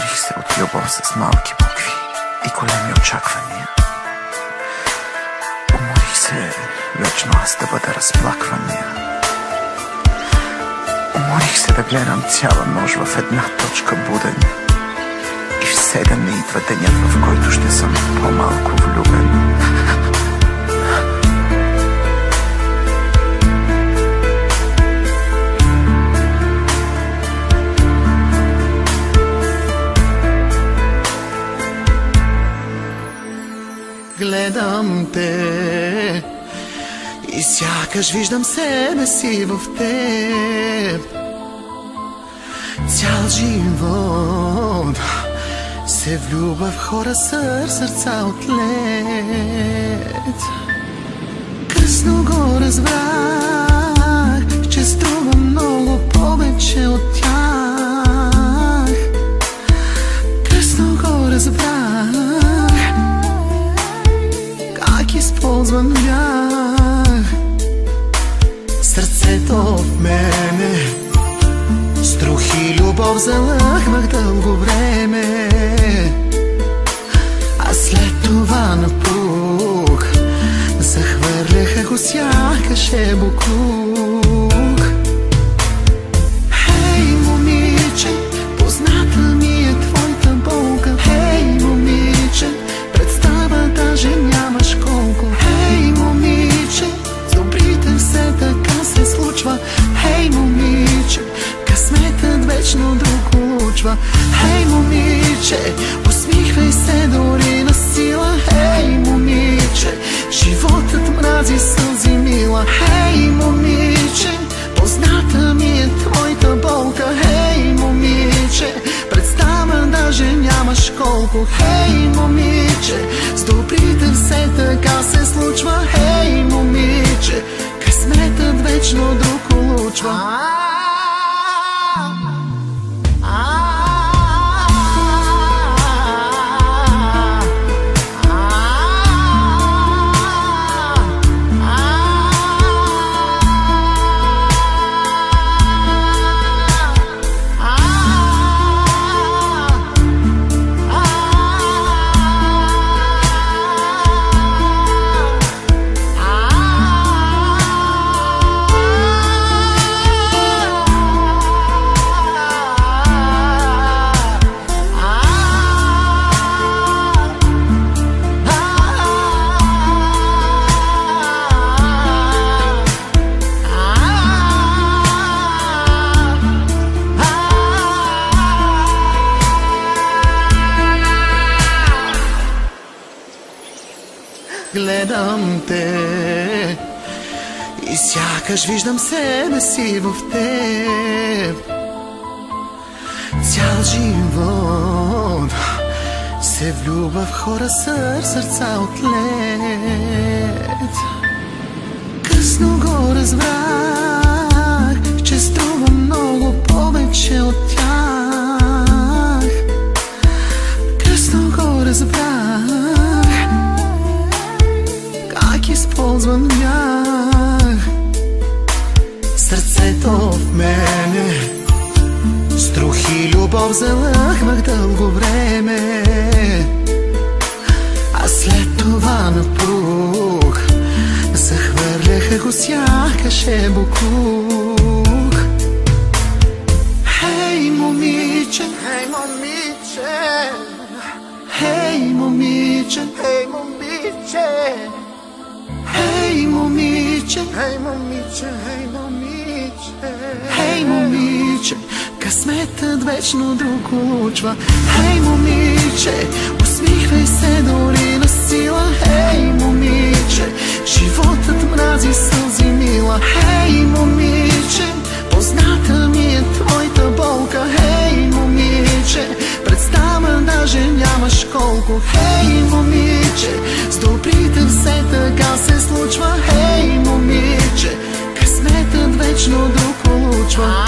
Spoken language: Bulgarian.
Уморих се от любов с малки букви и големи очаквания. Уморих се вечно аз да бъда разплаквания. Уморих се да гледам цяла нощ в една точка буден и все да не идва денят, в който ще съм по-малко влюбен. Гледам те и сякаш виждам себе си в теб. Цял живот се влюбва в хора с сърца от лед. Късно го разбрах, че струва много повече от тях. Късно го разбрах, използван бях. Сърцето в мене струх и любов залъхвах дълго време, а след това напух, захвърляха го сякаше буклук. Хей, момиче, позната ми е твоята болка. Хей, момиче, представа даже нямаш колко. Хей, момиче, с добрите все така се случва. Хей, момиче, късметът вечно друг улучва. Хей, момиче, усмихвай се дори на сила. Хей, момиче, животът мрази сълзи мила. Хей, момиче, позната ми е твоята болка. Хей, момиче, представа даже нямаш колко. Хей, момиче, с добрите все така се случва. Хей, момиче, късметът вечно друг улучва. Гледам те и сякаш виждам себе си в теб. Цял живот се влюбва в хора с сърца от лед. Късно го разбрах, че струва много повече от тях. Късно го разбрах, използван бях. Сърцето в мене струх и любов залъхвах дълго време, а след това напух, захвърляха го сякаше буклук. Хей, момиче, хей, момиче, хей, момиче, хей, момиче, хей, момиче, хей, момиче, хей, момиче, хей, момиче, късметът вечно друг улучва. Хей, момиче, усмихвай се дори на сила. Хей, момиче, животът мрази сълзи мила. Хей, момиче, позната ми е твоята болка. Хей, момиче, представа даже нямаш колко. Хей, момиче, с добрите все така се случва. Хей, момиче, късметът вечно друг улучва.